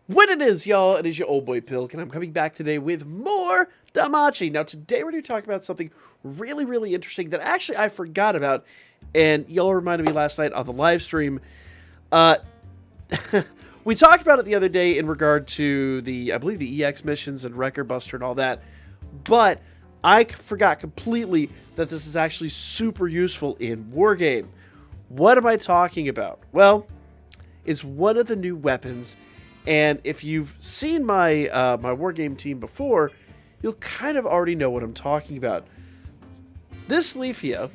What it is, y'all, it is your old boy Pilk, and I'm coming back today with more Damachi. Now, today we're going to talk about something really interesting that actually I forgot about, and y'all reminded me last night on the live stream. Uh, we talked about it the other day in regard to I believe the EX missions and Record Buster and all that, but I forgot completely that this is actually super useful in Wargame. What am I talking about? Well, it's one of the new weapons. And if you've seen my my Wargame team before, you'll kind of already know what I'm talking about. This Leafia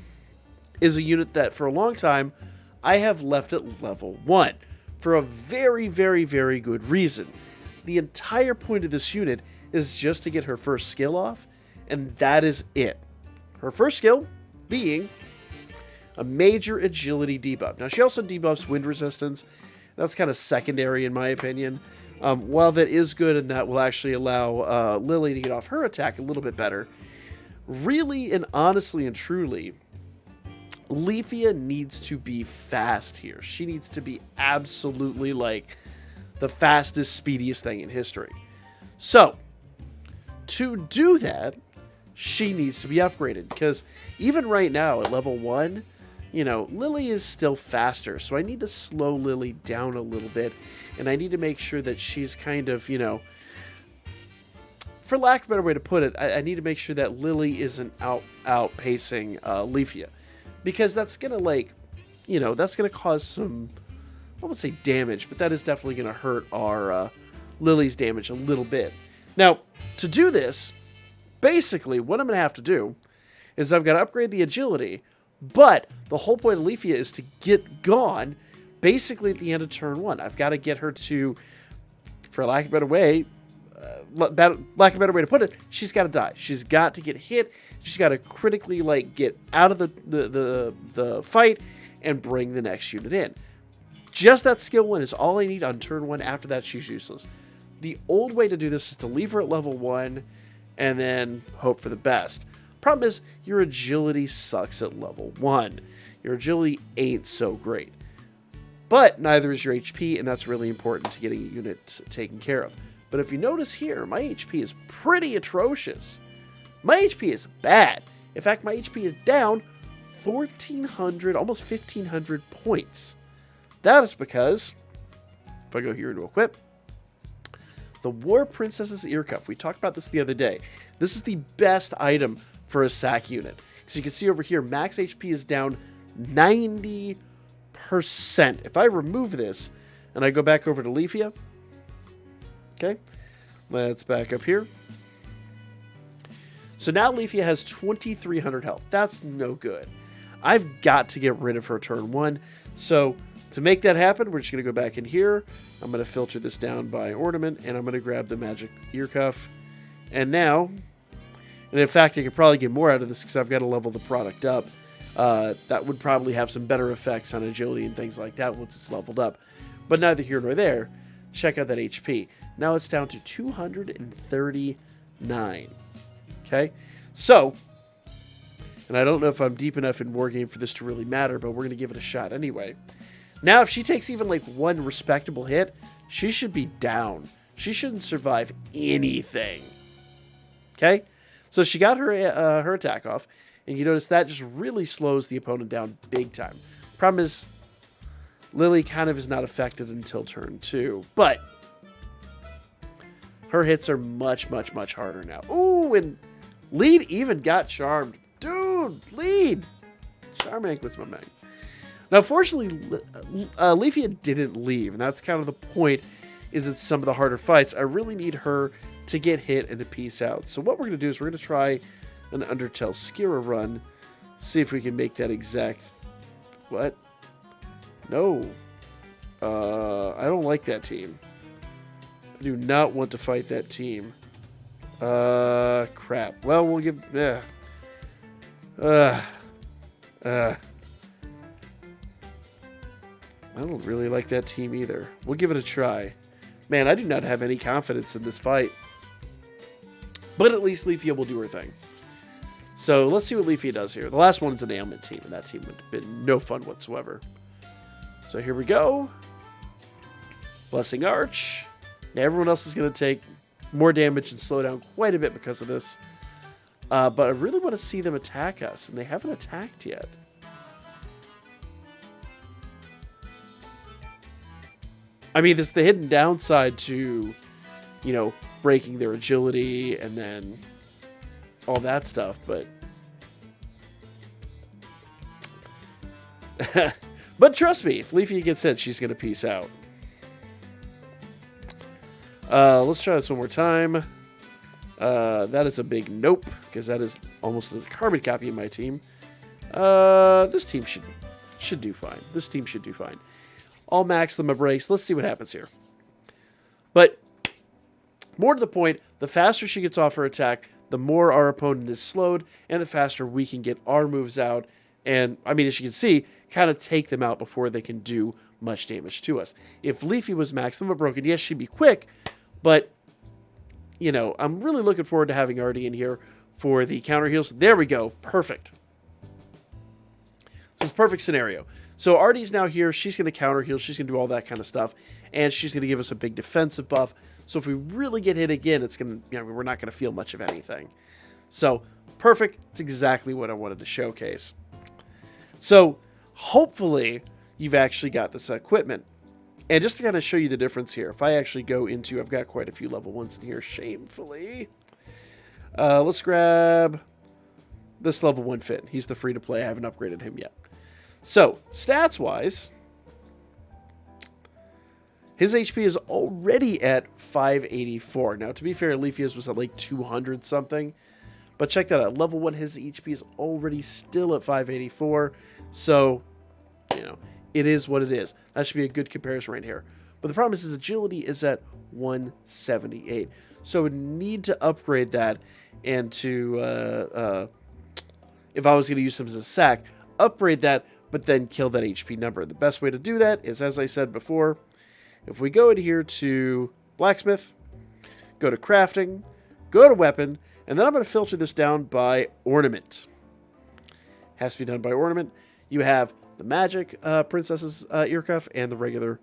is a unit that for a long time I have left at level 1 for a very good reason. The entire point of this unit is just to get her first skill off, and that is it. Her first skill being a major agility debuff. Now, she also debuffs wind resistance. That's kind of secondary in my opinion. While that is good and that will actually allow Lily to get off her attack a little bit better, really and honestly and truly, Leafia needs to be fast here. She needs to be absolutely like the fastest, speediest thing in history. So, to do that, she needs to be upgraded because even right now at level 1, you know, Lily is still faster, so I need to slow Lily down a little bit, and I need to make sure that she's kind of, you know, for lack of a better way to put it, I need to make sure that Lily isn't outpacing Leafia, because that's going to, like, you know, that's going to cause some, I won't say damage, but that is definitely going to hurt our Lily's damage a little bit. Now, to do this, basically, what I'm going to have to do is I've got to upgrade the agility. But the whole point of Leafia is to get gone basically at the end of turn 1. I've got to get her to, for lack of a better way, lack of a better way to put it, she's got to die. She's got to get hit. She's got to critically like get out of the fight and bring the next unit in. Just that skill 1 is all I need on turn 1. After that, she's useless. The old way to do this is to leave her at level 1 and then hope for the best. Problem is, your agility sucks at level 1. Your agility ain't so great. But neither is your HP, and that's really important to getting a unit taken care of. But if you notice here, my HP is pretty atrocious. My HP is bad. In fact, my HP is down 1,400, almost 1,500 points. That is because, if I go here into equip, the War Princess's Ear Cuff. We talked about this the other day. This is the best item for a SAC unit. So you can see over here, max HP is down 90%. If I remove this and I go back over to Leafia, okay, let's back up here. So now Leafia has 2,300 health. That's no good. I've got to get rid of her turn 1. So to make that happen, we're just going to go back in here. I'm going to filter this down by ornament, and I'm going to grab the magic ear cuff. And now, and in fact, I could probably get more out of this because I've got to level the product up. That would probably have some better effects on agility and things like that once it's leveled up. But neither here nor there. Check out that HP. Now it's down to 239. Okay? So, and I don't know if I'm deep enough in Wargame for this to really matter, but we're going to give it a shot anyway. Now, if she takes even like one respectable hit, she should be down. She shouldn't survive anything. Okay? So she got her attack off, and you notice that just really slows the opponent down big time. Problem is, Lily kind of is not affected until turn 2, but her hits are much harder now. Ooh, and Lead even got charmed. Dude, Lead! Charmac was my man. Now, fortunately, Leafia didn't leave, and that's kind of the point, is it's some of the harder fights. I really need her to get hit and to peace out. So what we're going to do is we're going to try an Undertale Skira run, see if we can make that exact... What? No. I don't like that team. I do not want to fight that team. Crap. Well, we'll give... I don't really like that team either. We'll give it a try. Man, I do not have any confidence in this fight. But at least Leafia will do her thing. So let's see what Leafia does here. The last one's an ailment team, and that team would have been no fun whatsoever. So here we go. Blessing Arch. Now, everyone else is going to take more damage and slow down quite a bit because of this. But I really want to see them attack us, and they haven't attacked yet. I mean, it's the hidden downside to, you know, breaking their agility and then all that stuff, but... But trust me, if Leafia gets hit, she's going to peace out. Let's try this one more time. That is a big nope, because that is almost a carbon copy of my team. This team should do fine. This team should do fine. I'll max them a brace. Let's see what happens here. But more to the point, the faster she gets off her attack, the more our opponent is slowed, and the faster we can get our moves out. And, I mean, as you can see, kind of take them out before they can do much damage to us. If Leafy was maxed them a broken, yes, she'd be quick, but, you know, I'm really looking forward to having Artie in here for the counter heals. There we go. Perfect. This is a perfect scenario. So Artie's now here. She's going to counter heal. She's going to do all that kind of stuff. And she's going to give us a big defensive buff. So if we really get hit again, it's going to, you know, we're not going to feel much of anything. So perfect. It's exactly what I wanted to showcase. So hopefully you've actually got this equipment. And just to kind of show you the difference here, if I actually go into, I've got quite a few level 1s in here, shamefully. Let's grab this level 1 Finn. He's the free to play. I haven't upgraded him yet. So, stats-wise, his HP is already at 584. Now, to be fair, Leafia's was at like 200 something. But check that out. Level 1, his HP is already still at 584. So, you know, it is what it is. That should be a good comparison right here. But the problem is his agility is at 178. So, I would need to upgrade that and to, if I was going to use him as a sack, upgrade that, but then kill that HP number. The best way to do that is, as I said before, if we go in here to blacksmith, go to crafting, go to weapon, and then I'm going to filter this down by ornament. Has to be done by ornament. You have the magic princess's ear cuff and the regular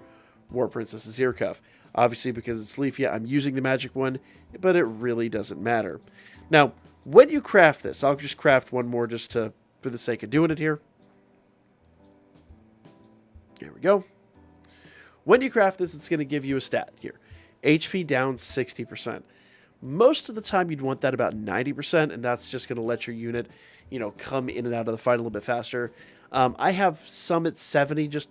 war princess's ear cuff. Obviously, because it's Leafia, I'm using the magic one, but it really doesn't matter. Now, when you craft this, I'll just craft one more just for the sake of doing it here. There we go. When you craft this, it's going to give you a stat here. HP down 60%. Most of the time, you'd want that about 90%, and that's just going to let your unit, you know, come in and out of the fight a little bit faster. I have some at 70 just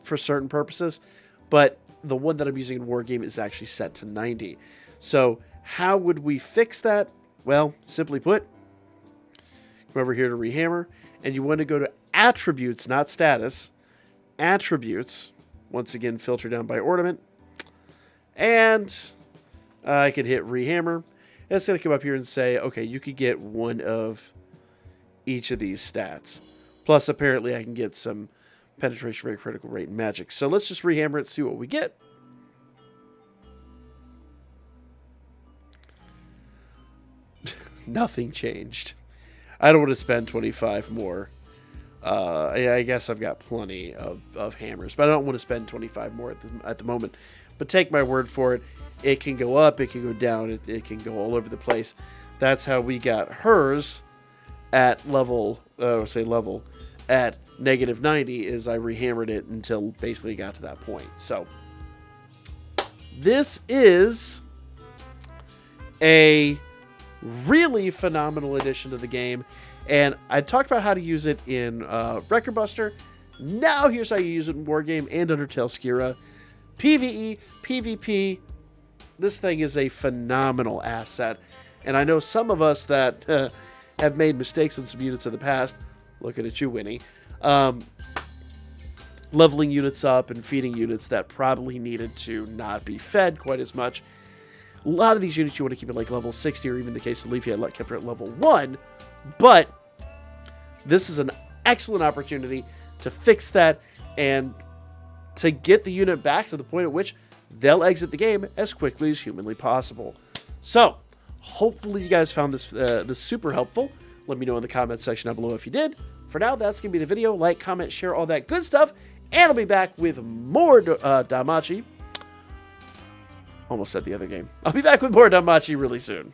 for certain purposes, but the one that I'm using in Wargame is actually set to 90. So how would we fix that? Well, simply put, come over here to Rehammer, and you want to go to Attributes, not Status. Attributes, once again, filter down by ornament, and I can hit Rehammer, and it's going to come up here and say, okay, you could get one of each of these stats. Plus, apparently, I can get some penetration rate, critical rate, and magic. So let's just rehammer it, see what we get. Nothing changed. I don't want to spend 25 more. I guess I've got plenty of hammers, but I don't want to spend 25 more at the moment. But take my word for it. It can go up, it can go down, it can go all over the place. That's how we got hers at level, at negative 90, is I rehammered it until basically got to that point. So, this is a really phenomenal addition to the game. And I talked about how to use it in Record Buster. Now here's how you use it in Wargame and Undertale Skira. PvE, PvP, this thing is a phenomenal asset. And I know some of us that have made mistakes in some units in the past, looking at you, Winnie, leveling units up and feeding units that probably needed to not be fed quite as much. A lot of these units you want to keep at like level 60, or even in the case of Leafia, I kept her at level 1. But this is an excellent opportunity to fix that and to get the unit back to the point at which they'll exit the game as quickly as humanly possible. So, hopefully you guys found this super helpful. Let me know in the comments section down below if you did. For now, that's going to be the video. Like, comment, share, all that good stuff. And I'll be back with more Danmachi Almost said the other game. I'll be back with more Danmachi really soon.